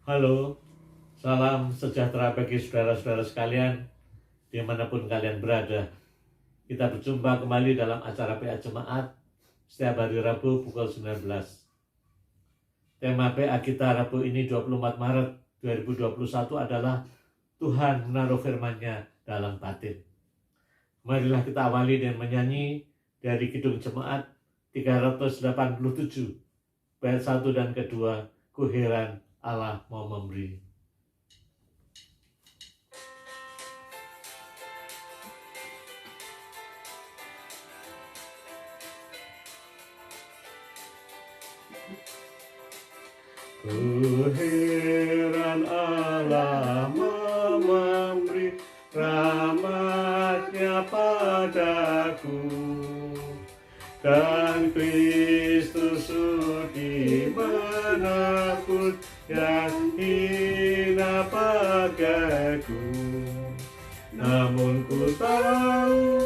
Halo, salam sejahtera bagi saudara-saudara sekalian dimanapun kalian berada. Kita berjumpa kembali dalam acara PA Jemaat setiap hari Rabu pukul 19. Tema PA kita Rabu ini 24 Maret 2021 adalah Tuhan menaruh firman-Nya dalam batin. Marilah kita awali dengan menyanyi dari Kidung Jemaat 387 bait 1 dan kedua, Ku heran Allah mau memberi. Ku heran Allah mau memberi rahmat-Nya padaku, dan Kristus sudi menebus yang hina bagaiku. Namun ku tahu,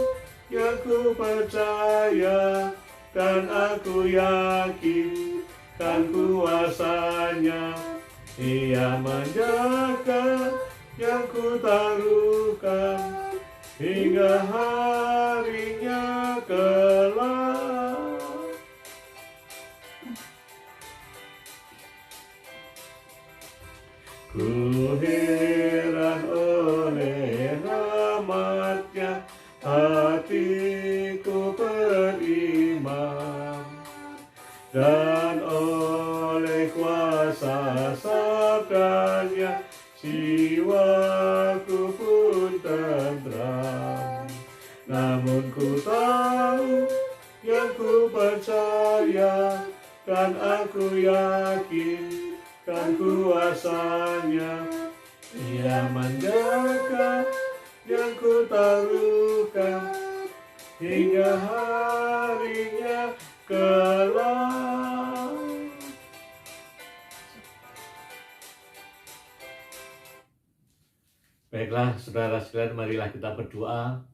yang ku percaya, dan aku yakin kan kuasa-Nya. Ia menjaga yang ku taruhkan hingga harinya kelak. Ku heran oleh rahmat-Nya, hatiku beriman, dan oleh kuasa sabda-Nya jiwaku pun tentram. Namun ku tahu, yang ku percaya, dan aku yakin kan kuasa-Nya. Ia menjaga yang ku taruhkan hingga harinya kelak. Baiklah saudara sekalian, marilah kita berdoa.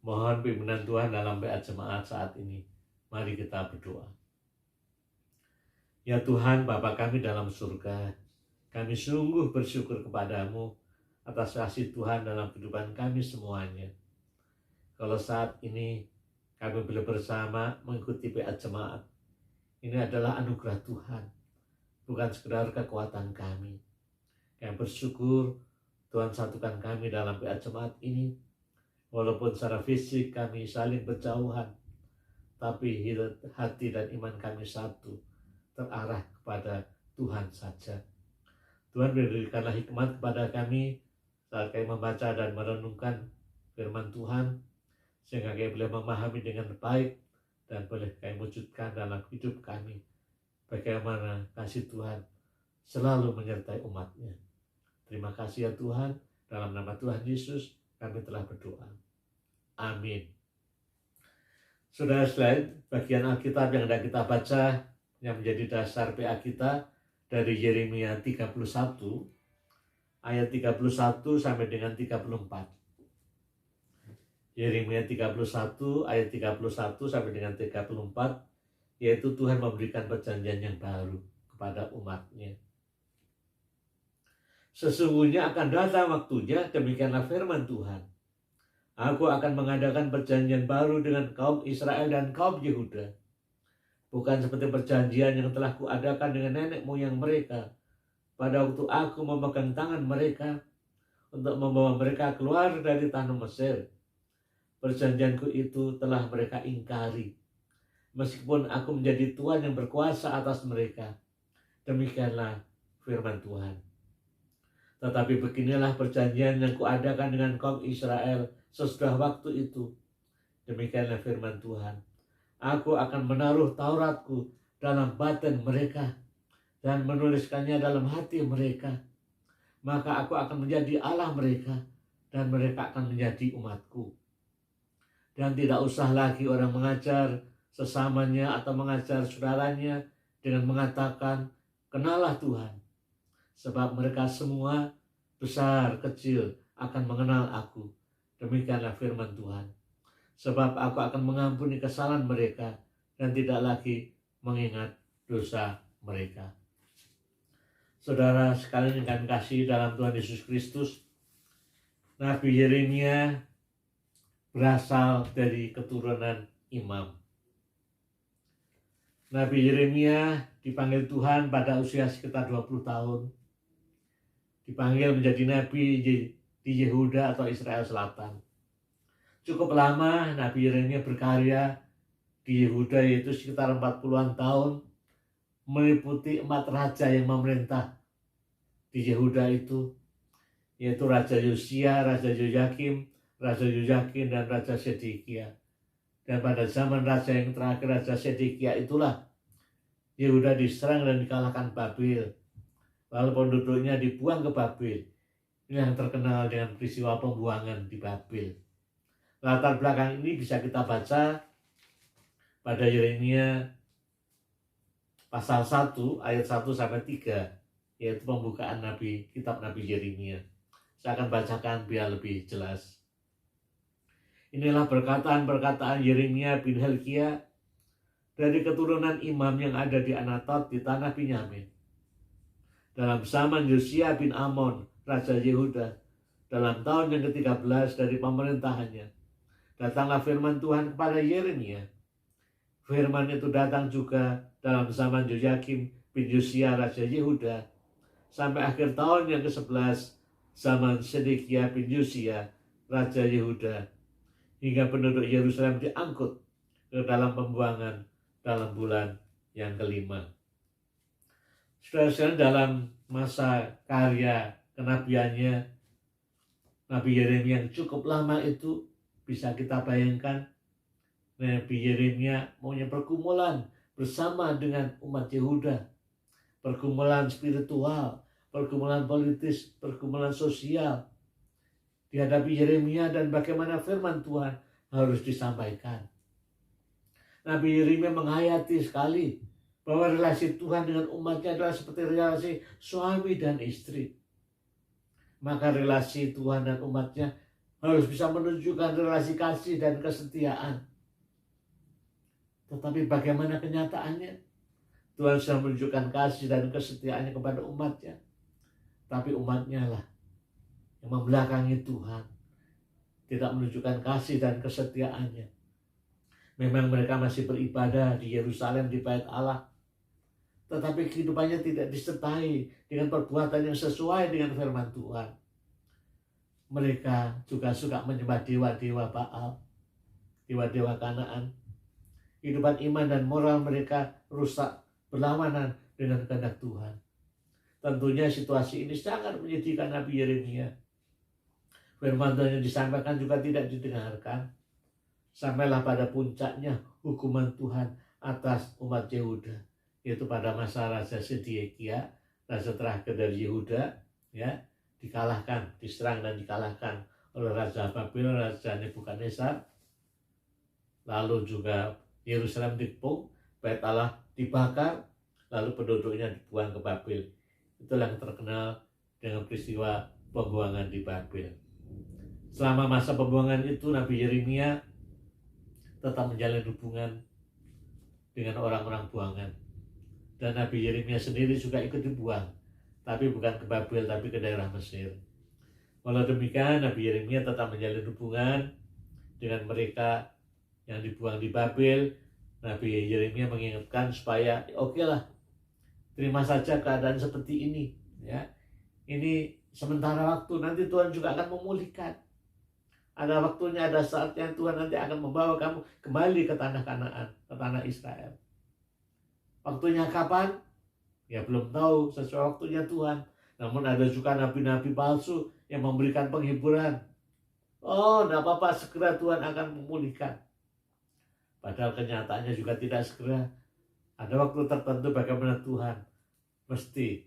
Mohon pimpinan Tuhan dalam PA Jemaat saat ini. Mari kita berdoa. Ya Tuhan, Bapa kami dalam surga, kami sungguh bersyukur kepadamu atas kasih Tuhan dalam kehidupan kami semuanya. Kalau saat ini kami boleh bersama mengikuti PA Jemaat, ini adalah anugerah Tuhan, bukan sekedar kekuatan kami. Kami bersyukur Tuhan satukan kami dalam PA Jemaat ini, walaupun secara fisik kami saling berjauhan, tapi hati dan iman kami satu, terarah kepada Tuhan saja. Tuhan, berikanlah hikmat kepada kami saat kami membaca dan merenungkan firman Tuhan, sehingga kami boleh memahami dengan baik dan boleh kami wujudkan dalam hidup kami, bagaimana kasih Tuhan selalu menyertai umat-Nya. Terima kasih ya Tuhan, dalam nama Tuhan Yesus kami telah berdoa. Amin. Saudara sekalian, bagian Alkitab yang hendak kita baca yang menjadi dasar PA kita dari Yeremia 31 ayat 31 sampai dengan 34. Yeremia 31 ayat 31 sampai dengan 34, yaitu Tuhan memberikan perjanjian yang baru kepada umat-Nya. Sesungguhnya akan datang waktunya, demikianlah firman Tuhan, aku akan mengadakan perjanjian baru dengan kaum Israel dan kaum Yehuda. Bukan seperti perjanjian yang telah kuadakan dengan nenek moyang mereka pada waktu aku memegang tangan mereka untuk membawa mereka keluar dari tanah Mesir. Perjanjianku itu telah mereka ingkari, meskipun aku menjadi Tuhan yang berkuasa atas mereka. Demikianlah firman Tuhan. Tetapi beginilah perjanjian yang kuadakan dengan kaum Israel sesudah waktu itu. Demikianlah firman Tuhan. Aku akan menaruh Tauratku dalam batin mereka dan menuliskannya dalam hati mereka. Maka aku akan menjadi Allah mereka dan mereka akan menjadi umatku. Dan tidak usah lagi orang mengajar sesamanya atau mengajar saudaranya dengan mengatakan, kenallah Tuhan. Sebab mereka semua besar kecil akan mengenal aku. Demikianlah firman Tuhan. Sebab aku akan mengampuni kesalahan mereka dan tidak lagi mengingat dosa mereka. Saudara sekalian yang kami kasih dalam Tuhan Yesus Kristus, Nabi Yeremia berasal dari keturunan imam. Nabi Yeremia dipanggil Tuhan pada usia sekitar 20 tahun. Dipanggil menjadi nabi di Yehuda atau Israel Selatan. Cukup lama Nabi Yeremia berkarya di Yehuda, yaitu sekitar 40-an tahun, meliputi 4 raja yang memerintah di Yehuda itu, yaitu Raja Yosia, Raja Yoyakim, Raja Yoyakin, dan Raja Sedekia. Dan pada zaman raja yang terakhir, Raja Sedekia, itulah Yehuda diserang dan dikalahkan Babel. Lalu penduduknya dibuang ke Babel. Ini yang terkenal dengan peristiwa pembuangan di Babel. Latar belakang ini bisa kita baca pada Yeremia pasal 1 ayat 1-3, yaitu pembukaan kitab Nabi Yeremia. Saya akan bacakan biar lebih jelas. Inilah perkataan-perkataan Yeremia bin Hilkia dari keturunan imam yang ada di Anatot di tanah Binyamin. Dalam zaman Yosia bin Amon, Raja Yehuda, dalam tahun yang ke-13 dari pemerintahannya, datanglah firman Tuhan kepada Yeremia. Firman itu datang juga dalam zaman Yoyakim bin Yosia, Raja Yehuda, sampai akhir tahun yang ke-11, zaman Sedekia bin Yosia, Raja Yehuda, hingga penduduk Yerusalem diangkut ke dalam pembuangan dalam bulan yang ke-5. Saudara-saudara, dalam masa karya kenabiannya, Nabi Yeremia yang cukup lama itu, bisa kita bayangkan Nabi Yeremia punya pergumulan bersama dengan umat Yehuda, pergumulan spiritual, pergumulan politis, pergumulan sosial dihadapi Yeremia, dan bagaimana firman Tuhan harus disampaikan. Nabi Yeremia menghayati sekali bahwa relasi Tuhan dengan umatnya adalah seperti relasi suami dan istri. Maka relasi Tuhan dan umatnya harus bisa menunjukkan relasi kasih dan kesetiaan. Tetapi bagaimana kenyataannya? Tuhan sudah menunjukkan kasih dan kesetiaannya kepada umatnya, tapi umatnya lah yang membelakangi Tuhan, tidak menunjukkan kasih dan kesetiaannya. Memang mereka masih beribadah di Yerusalem, di Bait Allah, tetapi kehidupannya tidak disertai dengan perbuatan yang sesuai dengan firman Tuhan. Mereka juga suka menyembah dewa-dewa Baal, dewa-dewa Kanaan. Kehidupan iman dan moral mereka rusak, berlawanan dengan kehendak Tuhan. Tentunya situasi ini sangat menyedihkan Nabi Yeremia. Firman Tuhan yang disampaikan juga tidak didengarkan. Sampailah pada puncaknya hukuman Tuhan atas umat Yehuda, yaitu pada masa Raja Sedekia, raja terakhir dari Yehuda, ya, dikalahkan, diserang dan dikalahkan oleh Raja Babel, Raja Nebukadnezar. Lalu juga Yerusalem dikepung, Bait Allah dibakar, lalu penduduknya dibuang ke Babel. Itulah yang terkenal dengan peristiwa pembuangan di Babel. Selama masa pembuangan itu, Nabi Yeremia tetap menjalin hubungan dengan orang-orang buangan. Dan Nabi Yeremia sendiri juga ikut dibuang, tapi bukan ke Babel, tapi ke daerah Mesir. Walau demikian, Nabi Yeremia tetap menjalin hubungan dengan mereka yang dibuang di Babel. Nabi Yeremia mengingatkan supaya oke lah, terima saja keadaan seperti ini, ya. Ini sementara waktu, nanti Tuhan juga akan memulihkan. Ada waktunya, ada saatnya Tuhan nanti akan membawa kamu kembali ke tanah Kanaan, ke tanah Israel. Waktunya kapan? Ya belum tahu, sesuai waktunya Tuhan. Namun ada juga nabi-nabi palsu yang memberikan penghiburan. Oh, tidak apa-apa, segera Tuhan akan memulihkan. Padahal kenyataannya juga tidak segera. Ada waktu tertentu bagaimana Tuhan mesti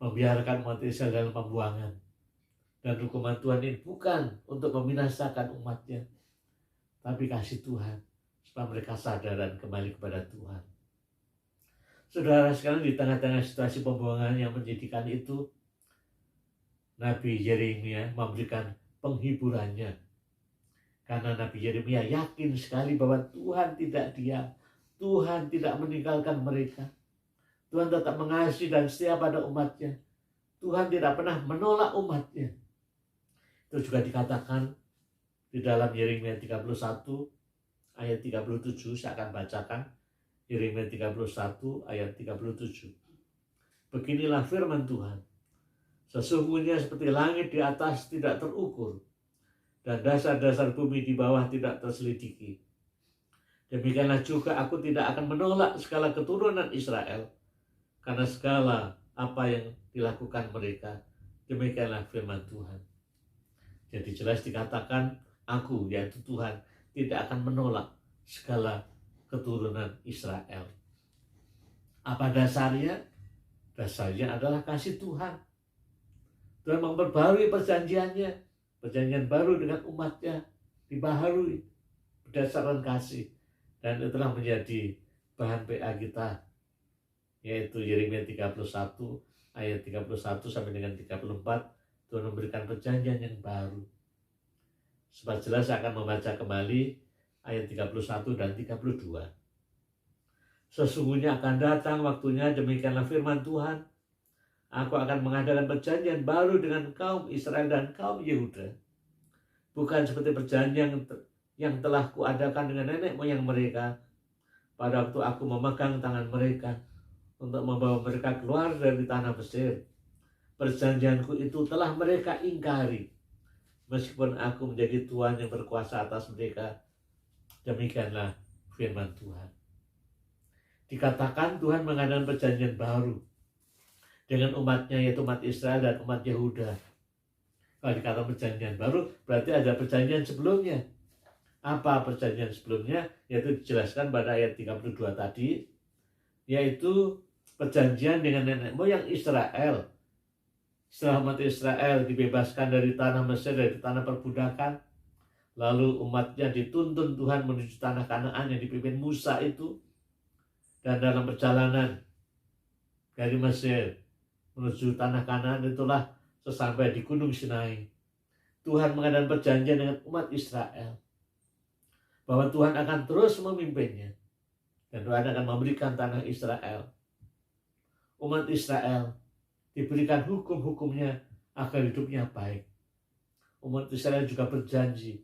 membiarkan umat Israel dalam pembuangan. Dan hukuman Tuhan ini bukan untuk membinasakan umatnya, tapi kasih Tuhan supaya mereka sadar dan kembali kepada Tuhan. Saudara sekalian, di tengah-tengah situasi pembuangan yang menyedihkan itu, Nabi Yeremia memberikan penghiburannya. Karena Nabi Yeremia yakin sekali bahwa Tuhan tidak diam, Tuhan tidak meninggalkan mereka. Tuhan tetap mengasihi dan setia pada umatnya. Tuhan tidak pernah menolak umatnya. Itu juga dikatakan di dalam Yeremia 31 ayat 37. Saya akan bacakan Yeremia 31 ayat 37. Beginilah firman Tuhan. Sesungguhnya seperti langit di atas tidak terukur, dan dasar-dasar bumi di bawah tidak terselidiki, demikianlah juga aku tidak akan menolak segala keturunan Israel, karena segala apa yang dilakukan mereka. Demikianlah firman Tuhan. Jadi jelas dikatakan, aku, yaitu Tuhan, tidak akan menolak segala keturunan Israel. Apa dasarnya? Dasarnya adalah kasih Tuhan. Tuhan memperbarui perjanjiannya. Perjanjian baru dengan umatnya dibaharui berdasarkan kasih. Dan itulah menjadi bahan PA kita, yaitu Yeremia 31 ayat 31 sampai dengan 34. Tuhan memberikan perjanjian yang baru. Sebab jelas saya akan membaca kembali ayat 31 dan 32. Sesungguhnya akan datang waktunya, demikianlah firman Tuhan, aku akan mengadakan perjanjian baru dengan kaum Israel dan kaum Yehuda. Bukan seperti perjanjian yang telah kuadakan dengan nenek moyang mereka pada waktu aku memegang tangan mereka untuk membawa mereka keluar dari tanah Mesir. Perjanjianku itu telah mereka ingkari, meskipun aku menjadi Tuhan yang berkuasa atas mereka. Demikianlah firman Tuhan. Dikatakan Tuhan mengadakan perjanjian baru dengan umatnya, yaitu umat Israel dan umat Yehuda. Kalau dikatakan perjanjian baru, berarti ada perjanjian sebelumnya. Apa perjanjian sebelumnya? Yaitu dijelaskan pada ayat 32 tadi, yaitu perjanjian dengan nenek moyang Israel. Setelah umat Israel dibebaskan dari tanah Mesir, dari tanah perbudakan, lalu umatnya dituntun Tuhan menuju tanah Kanaan yang dipimpin Musa itu. Dan dalam perjalanan dari Mesir menuju tanah Kanaan itulah sesampai di Gunung Sinai, Tuhan mengadakan perjanjian dengan umat Israel bahwa Tuhan akan terus memimpinnya dan Tuhan akan memberikan tanah Israel. Umat Israel diberikan hukum-hukumnya agar hidupnya baik. Umat Israel juga berjanji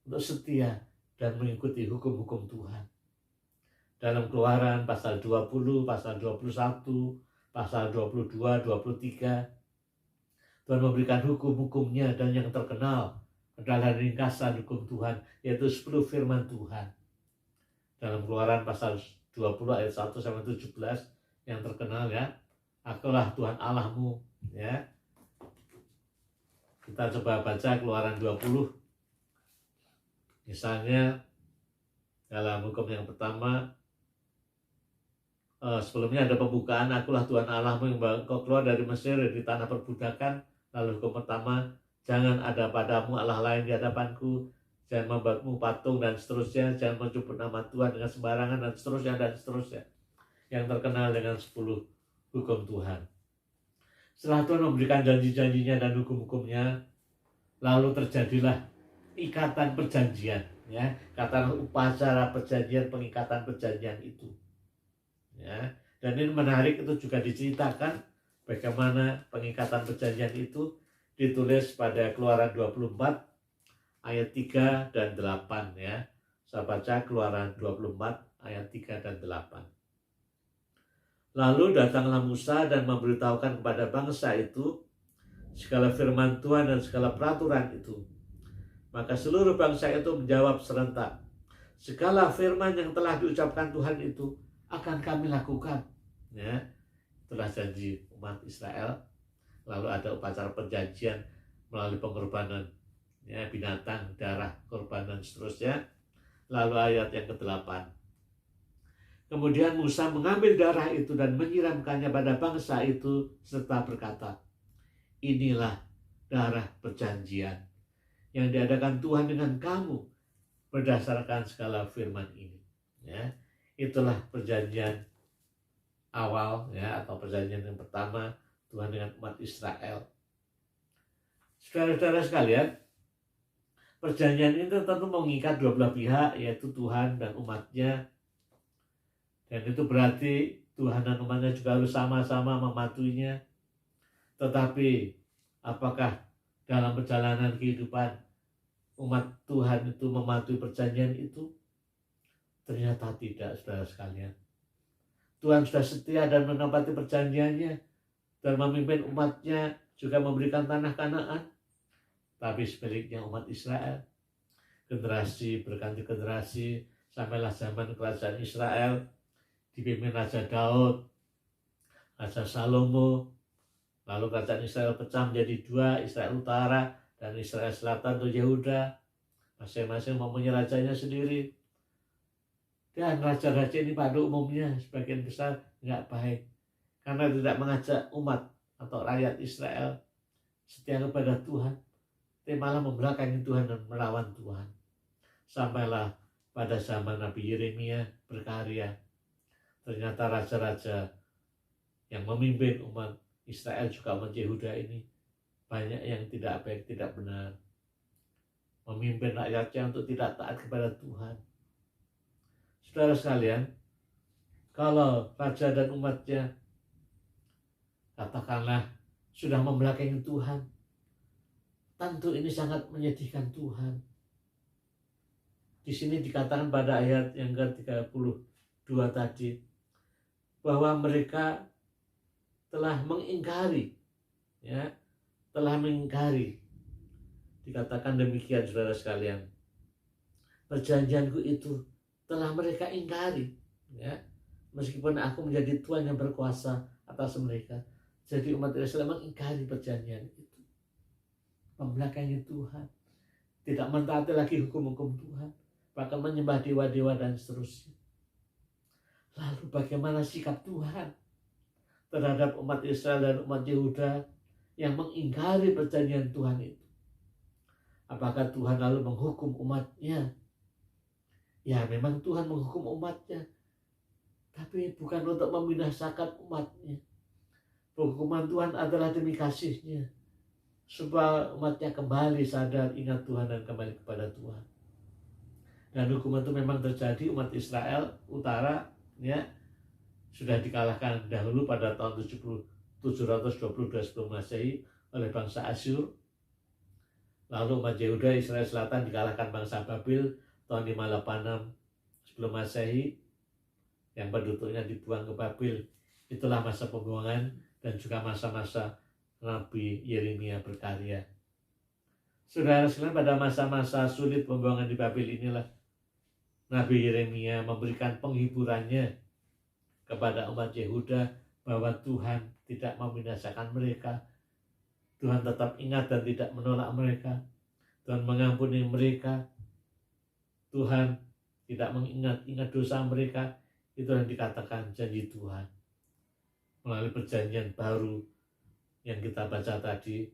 untuk setia dan mengikuti hukum-hukum Tuhan. Dalam Keluaran pasal 20, pasal 21, pasal 22, 23, Tuhan memberikan hukum-hukumnya, dan yang terkenal adalah ringkasan hukum Tuhan, yaitu 10 firman Tuhan. Dalam Keluaran pasal 20 ayat 1 sampai 17 yang terkenal, ya, akulah Tuhan Allahmu, ya. Kita coba baca Keluaran 20. Misalnya dalam hukum yang pertama, sebelumnya ada pembukaan, akulah Tuhan Allahmu yang membawa engkau keluar dari Mesir, dari tanah perbudakan. Lalu hukum pertama, jangan ada padamu Allah lain di hadapanku, jangan membuatmu patung, dan seterusnya, jangan menyebut nama Tuhan dengan sembarangan, dan seterusnya, dan seterusnya. Yang terkenal dengan 10 hukum Tuhan. Setelah Tuhan memberikan janji-janjinya dan hukum-hukumnya, lalu terjadilah ikatan perjanjian, ya, kata upacara perjanjian, pengikatan perjanjian itu. Ya, dan ini menarik, itu juga diceritakan bagaimana pengikatan perjanjian itu ditulis pada Keluaran 24 ayat 3 dan 8, ya. Saya baca Keluaran 24 ayat 3 dan 8. Lalu datanglah Musa dan memberitahukan kepada bangsa itu segala firman Tuhan dan segala peraturan itu. Maka seluruh bangsa itu menjawab serentak, segala firman yang telah diucapkan Tuhan itu akan kami lakukan. Ya, itulah janji umat Israel. Lalu ada upacara perjanjian melalui pengorbanan, ya, binatang, darah, korban, dan seterusnya. Lalu ayat yang ke-8. Kemudian Musa mengambil darah itu dan menyiramkannya pada bangsa itu serta berkata, inilah darah perjanjian yang diadakan Tuhan dengan kamu berdasarkan segala firman ini. Ya, itulah perjanjian awal, ya, atau perjanjian yang pertama Tuhan dengan umat Israel. Saudara-saudara sekalian, perjanjian ini tentu mengikat dua belah pihak, yaitu Tuhan dan umatnya. Dan itu berarti Tuhan dan umatnya juga harus sama-sama mematuhinya. Tetapi apakah dalam perjalanan kehidupan umat Tuhan itu mematuhi perjanjian itu? Ternyata tidak, saudara sekalian. Tuhan sudah setia dan menepati perjanjiannya dan memimpin umatnya, juga memberikan tanah Kanaan. Tapi sebaliknya umat Israel, generasi berganti generasi, sampailah zaman kerajaan Israel dipimpin Raja Daud, Raja Salomo. Lalu kerajaan Israel pecah menjadi dua, Israel Utara dan Israel Selatan atau Yehuda. Masing-masing mempunyai rajanya sendiri. Dan raja-raja ini pada umumnya sebagian besar nggak baik, karena tidak mengajak umat atau rakyat Israel setia kepada Tuhan, tapi malah membelakangi Tuhan dan melawan Tuhan. Sampailah pada zaman Nabi Yeremia berkarya, ternyata raja-raja yang memimpin umat Israel juga umat Yehuda ini banyak yang tidak baik, tidak benar, memimpin rakyatnya untuk tidak taat kepada Tuhan. Saudara sekalian, kalau raja dan umatnya katakanlah sudah membelakangi Tuhan, tentu ini sangat menyedihkan Tuhan. Di sini dikatakan pada ayat yang ke-32 tadi, bahwa mereka telah mengingkari, telah mengingkari. Dikatakan demikian, saudara sekalian, perjanjianku itu telah mereka ingkari, meskipun aku menjadi Tuhan yang berkuasa atas mereka. Jadi umat Israel mengingkari perjanjian itu, membelakangi Tuhan, tidak mentaati lagi hukum-hukum Tuhan, bahkan menyembah dewa-dewa dan seterusnya. Lalu bagaimana sikap Tuhan terhadap umat Israel dan umat Yehuda yang mengingkari perjanjian Tuhan itu? Apakah Tuhan lalu menghukum umatnya? Ya, memang Tuhan menghukum umatnya, tapi bukan untuk membinasakan umatnya. Hukuman Tuhan adalah demi kasih-Nya, supaya umatnya kembali sadar, ingat Tuhan, dan kembali kepada Tuhan. Dan hukuman itu memang terjadi. Umat Israel Utara sudah dikalahkan dahulu pada tahun 722 sebelum Masehi oleh bangsa Asyur. Lalu umat Yehuda Israel Selatan dikalahkan bangsa Babil tahun 586 sebelum Masehi, yang penduduknya dibuang ke Babil. Itulah masa pembuangan dan juga masa-masa Nabi Yeremia berkarya. Saudara sekalian, pada masa-masa sulit pembuangan di Babil inilah Nabi Yeremia memberikan penghiburannya kepada umat Yehuda bahwa Tuhan tidak membinasakan mereka. Tuhan tetap ingat dan tidak menolak mereka. Tuhan mengampuni mereka. Tuhan tidak mengingat-ingat dosa mereka. Itu yang dikatakan janji Tuhan melalui perjanjian baru yang kita baca tadi,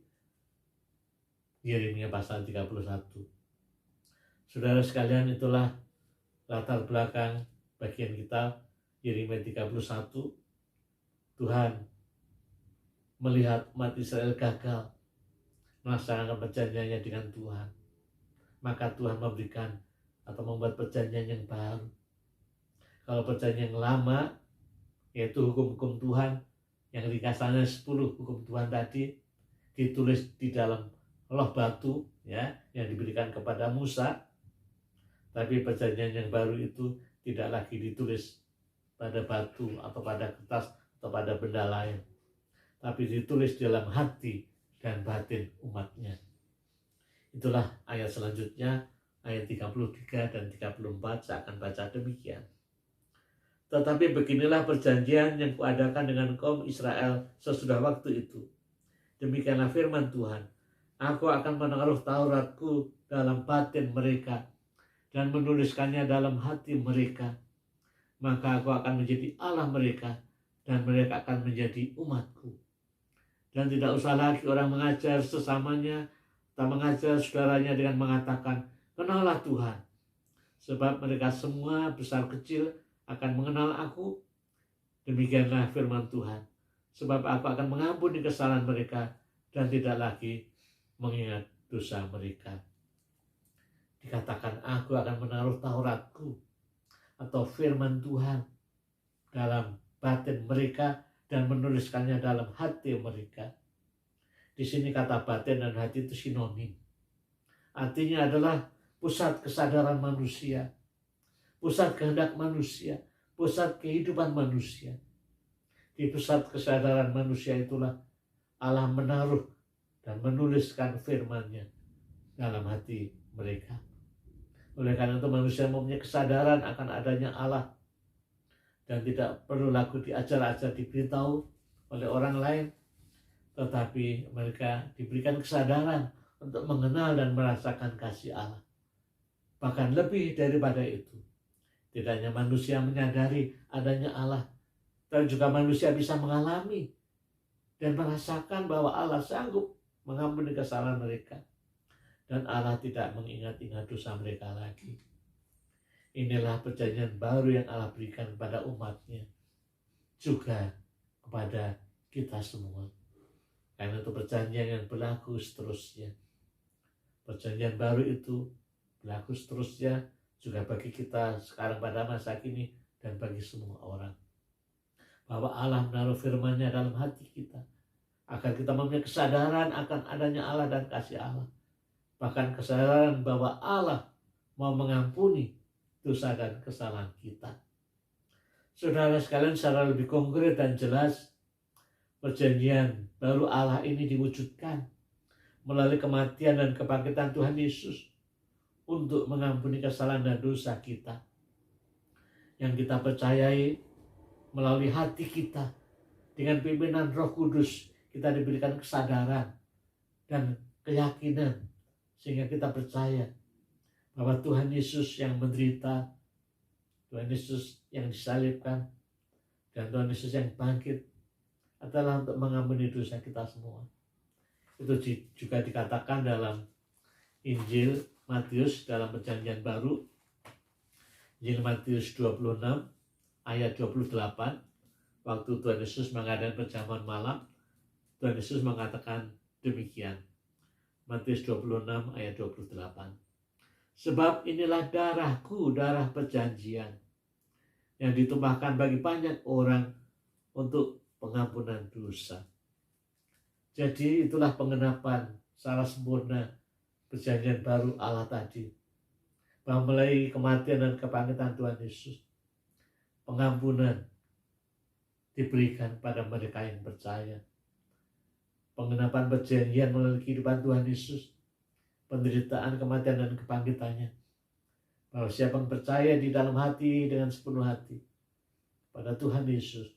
Yeremia pasal 31. Saudara sekalian, itulah latar belakang bagian kita Yeremia 31. Tuhan melihat umat Israel gagal melaksanakan perjanjiannya dengan Tuhan, maka Tuhan memberikan atau membuat perjanjian yang baru. Kalau perjanjian yang lama, yaitu hukum-hukum Tuhan yang ringkasannya 10 hukum Tuhan tadi, ditulis di dalam loh batu yang diberikan kepada Musa. Tapi perjanjian yang baru itu tidak lagi ditulis pada batu atau pada kertas atau pada benda lain, tapi ditulis dalam hati dan batin umatnya. Itulah ayat selanjutnya, ayat 33 dan 34. Saya akan baca demikian. Tetapi beginilah perjanjian yang kuadakan dengan kaum Israel sesudah waktu itu. Demikianlah firman Tuhan. Aku akan menaruh Tauratku dalam batin mereka dan menuliskannya dalam hati mereka. Maka aku akan menjadi Allah mereka dan mereka akan menjadi umatku. Dan tidak usah lagi orang mengajar sesamanya atau mengajar saudaranya dengan mengatakan, kenallah Tuhan. Sebab mereka semua besar kecil akan mengenal aku. Demikianlah firman Tuhan. Sebab aku akan mengampuni kesalahan mereka dan tidak lagi mengingat dosa mereka. Dikatakan aku akan menaruh Tauratku atau firman Tuhan dalam batin mereka dan menuliskannya dalam hati mereka. Di sini kata batin dan hati itu sinonim. Artinya adalah pusat kesadaran manusia, pusat kehendak manusia, pusat kehidupan manusia. Di pusat kesadaran manusia itulah Allah menaruh dan menuliskan firman-Nya dalam hati mereka. Oleh karena itu manusia mempunyai kesadaran akan adanya Allah dan tidak perlu lagu diajar-ajar, diberitahu oleh orang lain, tetapi mereka diberikan kesadaran untuk mengenal dan merasakan kasih Allah. Bahkan lebih daripada itu, tidak hanya manusia menyadari adanya Allah, tapi juga manusia bisa mengalami dan merasakan bahwa Allah sanggup mengampuni kesalahan mereka. Dan Allah tidak mengingat-ingat dosa mereka lagi. Inilah perjanjian baru yang Allah berikan kepada umat-Nya, juga kepada kita semua. Karena itu perjanjian yang berlaku seterusnya. Perjanjian baru itu berlaku seterusnya juga bagi kita sekarang pada masa kini dan bagi semua orang. Bahwa Allah menaruh firman-Nya dalam hati kita, agar kita mempunyai kesadaran akan adanya Allah dan kasih Allah. Bahkan kesadaran bahwa Allah mau mengampuni dosa dan kesalahan kita. Saudara sekalian, secara lebih konkret dan jelas, perjanjian baru Allah ini diwujudkan melalui kematian dan kebangkitan Tuhan Yesus untuk mengampuni kesalahan dan dosa kita. Yang kita percayai melalui hati kita, dengan pimpinan Roh Kudus, kita diberikan kesadaran dan keyakinan, sehingga kita percaya bahwa Tuhan Yesus yang menderita, Tuhan Yesus yang disalibkan, dan Tuhan Yesus yang bangkit adalah untuk mengampuni dosa kita semua. Itu juga dikatakan dalam Injil Matius dalam perjanjian baru, Injil Matius 26 ayat 28, waktu Tuhan Yesus mengadakan perjamuan malam, Tuhan Yesus mengatakan demikian. Matius 26 ayat 28. Sebab inilah darahku, darah perjanjian, yang ditumpahkan bagi banyak orang untuk pengampunan dosa. Jadi itulah pengenapan secara sempurna perjanjian baru Allah tadi. Bahwa melalui kematian dan kebangkitan Tuhan Yesus, pengampunan diberikan pada mereka yang percaya. Pengenapan perjanjian melalui kehidupan Tuhan Yesus, penderitaan, kematian, dan kebangkitannya. Bahwa siapa yang percaya di dalam hati dengan sepenuh hati pada Tuhan Yesus,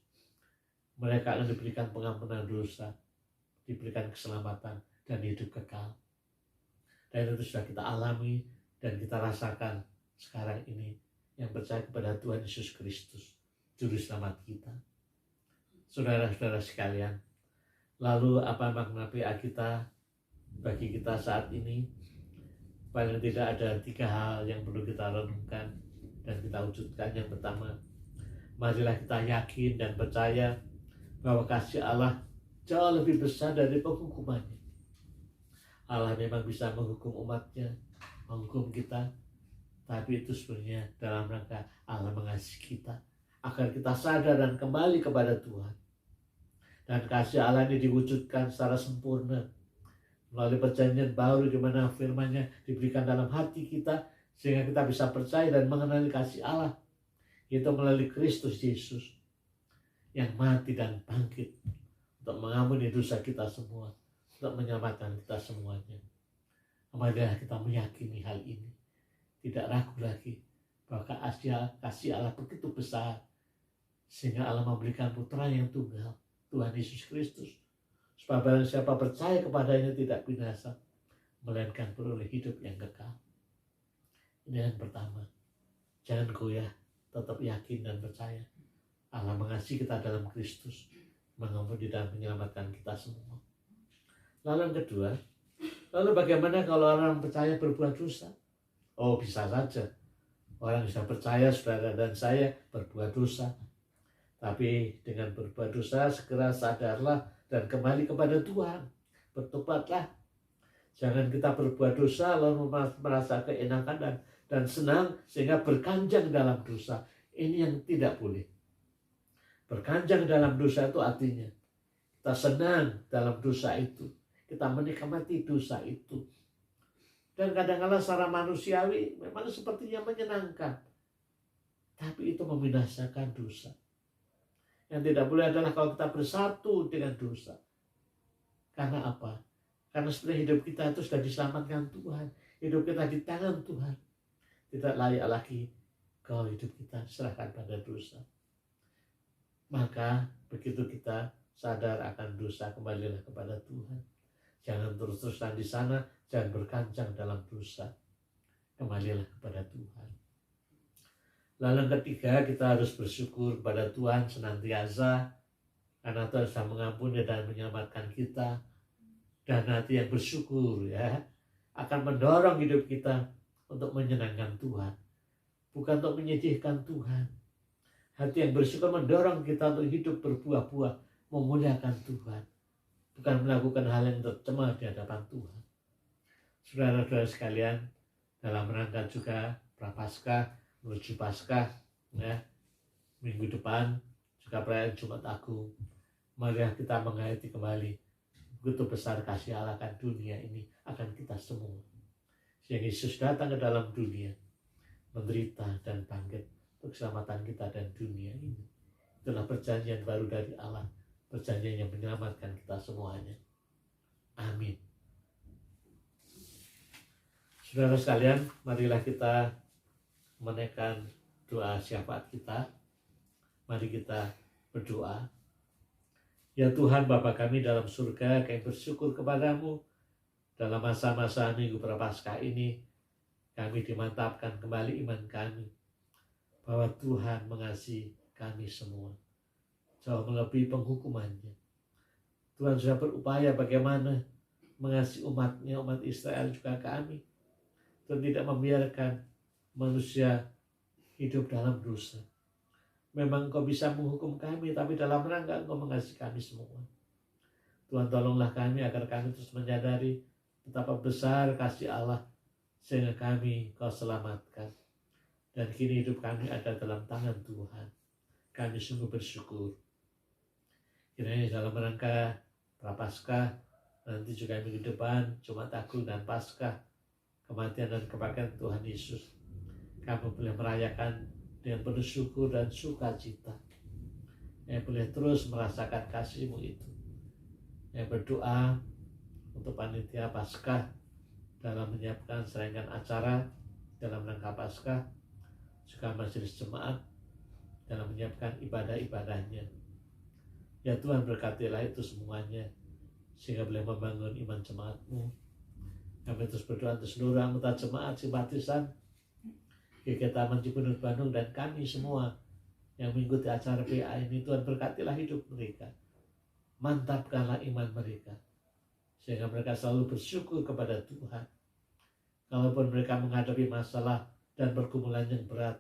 mereka akan diberikan pengampunan dosa, diberikan keselamatan, dan hidup kekal. Dan itu sudah kita alami dan kita rasakan sekarang ini yang percaya kepada Tuhan Yesus Kristus, Juru Selamat kita. Saudara-saudara sekalian, lalu apa makna PA kita bagi kita saat ini? Paling tidak ada 3 hal yang perlu kita renungkan dan kita wujudkan. Yang pertama, marilah kita yakin dan percaya bahwa kasih Allah jauh lebih besar dari penghukumannya. Allah memang bisa menghukum umatnya, menghukum kita, tapi itu sebenarnya dalam rangka Allah mengasihi kita, agar kita sadar dan kembali kepada Tuhan. Dan kasih Allah ini diwujudkan secara sempurna melalui perjanjian baru, di mana firman-Nya diberikan dalam hati kita, sehingga kita bisa percaya dan mengenali kasih Allah, yaitu melalui Kristus Yesus yang mati dan bangkit untuk mengampuni dosa kita semua, untuk menyelamatkan kita semuanya. Marilah kita meyakini hal ini, tidak ragu lagi bahwa kasih Allah begitu besar, sehingga Allah memberikan putra yang tunggal, Tuhan Yesus Kristus, supaya barang siapa percaya kepadanya tidak binasa, melainkan beroleh hidup yang kekal. Ini yang pertama. Jangan goyah, tetap yakin dan percaya Allah mengasihi kita dalam Kristus, mengampuni dan menyelamatkan kita semua. Lalu yang kedua, lalu bagaimana kalau orang percaya berbuat dosa? Oh, bisa saja orang bisa percaya, saudara dan saya, berbuat dosa. Tapi dengan berbuat dosa, segera sadarlah dan kembali kepada Tuhan. Bertobatlah. Jangan kita berbuat dosa lalu merasa keenakan dan senang sehingga berkanjang dalam dosa. Ini yang tidak boleh. Berkanjang dalam dosa itu artinya kita senang dalam dosa itu. Kita menikmati dosa itu. Dan kadang-kadang secara manusiawi memang sepertinya menyenangkan. Tapi itu membinasakan dosa. Yang tidak boleh adalah kalau kita bersatu dengan dosa. Karena apa? Karena sebenarnya hidup kita itu sudah diselamatkan Tuhan. Hidup kita di tangan Tuhan. Tidak layak lagi kalau hidup kita serahkan pada dosa. Maka begitu kita sadar akan dosa, kembalilah kepada Tuhan. Jangan terus-terusan di sana, jangan berkancang dalam dosa. Kembalilah kepada Tuhan. Lalu yang ketiga, kita harus bersyukur kepada Tuhan senantiasa, karena Tuhan sudah mengampuni dan menyelamatkan kita. Dan hati yang bersyukur ya akan mendorong hidup kita untuk menyenangkan Tuhan, bukan untuk menyedihkan Tuhan. Hati yang bersyukur mendorong kita untuk hidup berbuah-buah, memuliakan Tuhan, bukan melakukan hal yang tercemar di hadapan Tuhan. Saudara-saudara sekalian, dalam rangka juga Prapaskah menuju Paskah ya, minggu depan juga perayaan Jumat Agung. Mari kita menghayati kembali begitu besar kasih Allah akan dunia ini, akan kita semua. Sehingga Yesus datang ke dalam dunia, menderita dan bangkit untuk keselamatan kita dan dunia ini. Itulah perjanjian baru dari Allah, perjanjian yang menyelamatkan kita semuanya. Amin. Saudara sekalian, marilah kita menaikkan doa syafaat kita. Mari kita berdoa. Ya Tuhan Bapa kami dalam surga, kami bersyukur kepadamu dalam masa-masa minggu Prapaskah ini. Kami dimantapkan kembali iman kami bahwa Tuhan mengasihi kami semua, jauh melebihi penghukumannya. Tuhan sudah berupaya bagaimana mengasihi umatnya, umat Israel juga kami. Tuhan tidak membiarkan manusia hidup dalam dosa. Memang Engkau bisa menghukum kami, tapi dalam rangka Engkau mengasihi kami semua. Tuhan tolonglah kami agar kami terus menyadari betapa besar kasih Allah, sehingga kami Kau selamatkan. Dan kini hidup kami ada dalam tangan Tuhan. Kami sungguh bersyukur. Kiranya dalam rangka Prapaskah, nanti juga minggu depan, Jumat Agung dan Paskah, kematian dan kebangkitan Tuhan Yesus, kami boleh merayakan dengan penuh syukur dan sukacita. Yang boleh terus merasakan kasih-Mu itu. Yang berdoa untuk panitia Paskah dalam menyiapkan serangkaian acara dalam rangka Paskah, juga majelis jemaat dalam menyiapkan ibadah-ibadahnya. Ya Tuhan, berkatilah itu semuanya, sehingga boleh membangun iman jemaat-Mu. Kami terus berdoa untuk seluruh anggota jemaat simpatisan GKI Taman Cipunir Bandung dan kami semua yang mengikuti acara PA ini. Tuhan, berkatilah hidup mereka, mantapkanlah iman mereka, sehingga mereka selalu bersyukur kepada Tuhan. Kalaupun mereka menghadapi masalah dan pergumulan yang berat,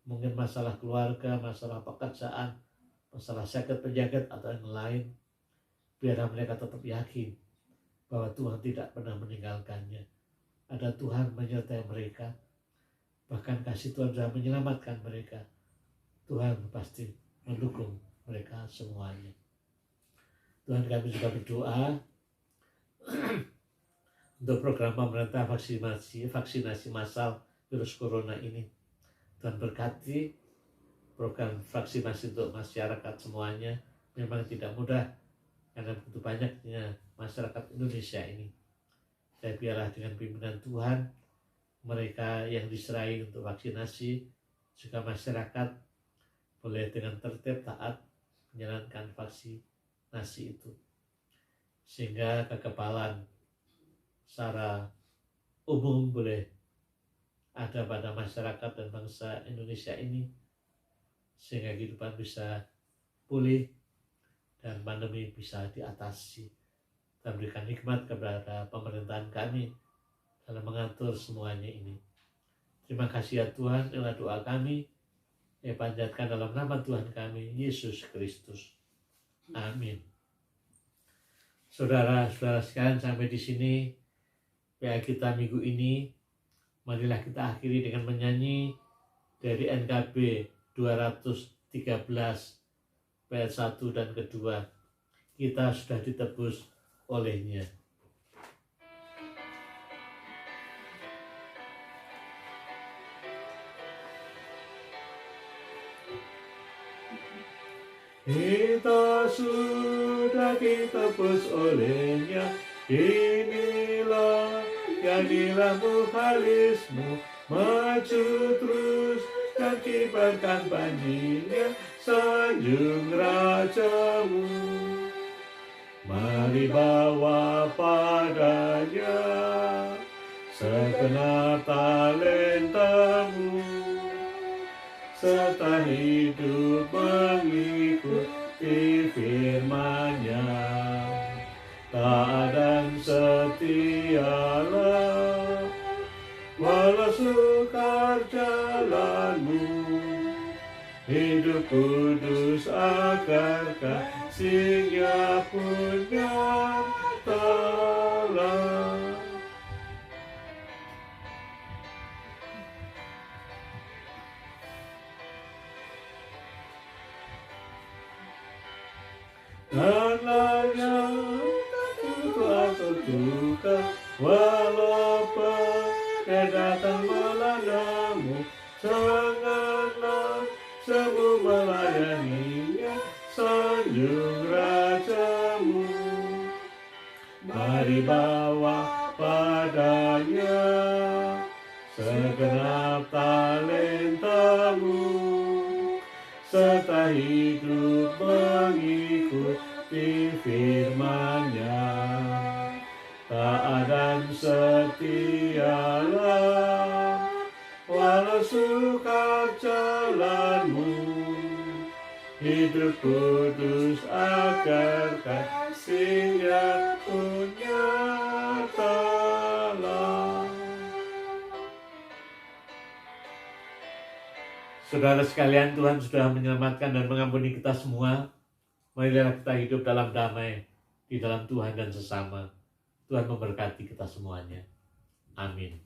mungkin masalah keluarga, masalah pekerjaan, masalah sakit penyakit atau yang lain, biarlah mereka tetap yakin bahwa Tuhan tidak pernah meninggalkannya. Ada Tuhan menyertai mereka. Bahkan kasih Tuhan sudah menyelamatkan mereka. Tuhan pasti mendukung mereka semuanya. Tuhan, kami juga berdoa untuk program pemerintah vaksinasi massal virus corona ini. Tuhan berkati program vaksinasi untuk masyarakat semuanya. Memang tidak mudah karena begitu banyaknya masyarakat Indonesia ini. Dan biarlah dengan pimpinan Tuhan, mereka yang diserahi untuk vaksinasi, juga masyarakat boleh dengan tertib taat menjalankan vaksinasi itu, sehingga kekebalan secara umum boleh ada pada masyarakat dan bangsa Indonesia ini, sehingga kehidupan bisa pulih dan pandemi bisa diatasi. Dan berikan hikmat kepada pemerintahan kami dalam mengatur semuanya ini. Terima kasih ya Tuhan, inilah doa kami yang panjatkan dalam nama Tuhan kami, Yesus Kristus. Amin. Saudara-saudara sekalian, sampai di sini PA kita minggu ini. Marilah kita akhiri dengan menyanyi dari NKB 213, ayat 1 dan kedua. Kita sudah ditebus olehnya. Kita sudah ditebus olehnya, inilah jadilah mukhalismu, maju terus dan kibarkan panjinya, sanjung rajamu. Mari bawa padanya segenap talentamu, serta hidup mengikuti firman-Nya. Taat dan setialah, walau sukar jalanmu, hidup kudus agar kasih-Nya pun nyatalah. Dan layak telah terduga, walau badai datang melandamu, janganlah semu melayaninya, sanjung rajamu. Mari bawa padanya segenap talentamu, serta hidup mengikuti firman-Nya. Taat dan setialah, walau sukar jalanmu, hidup kudus agar kasih-Nya pun nyatalah. Saudara sekalian, Tuhan sudah menyelamatkan dan mengampuni kita semua. Marilah kita hidup dalam damai di dalam Tuhan dan sesama. Tuhan memberkati kita semuanya. Amin.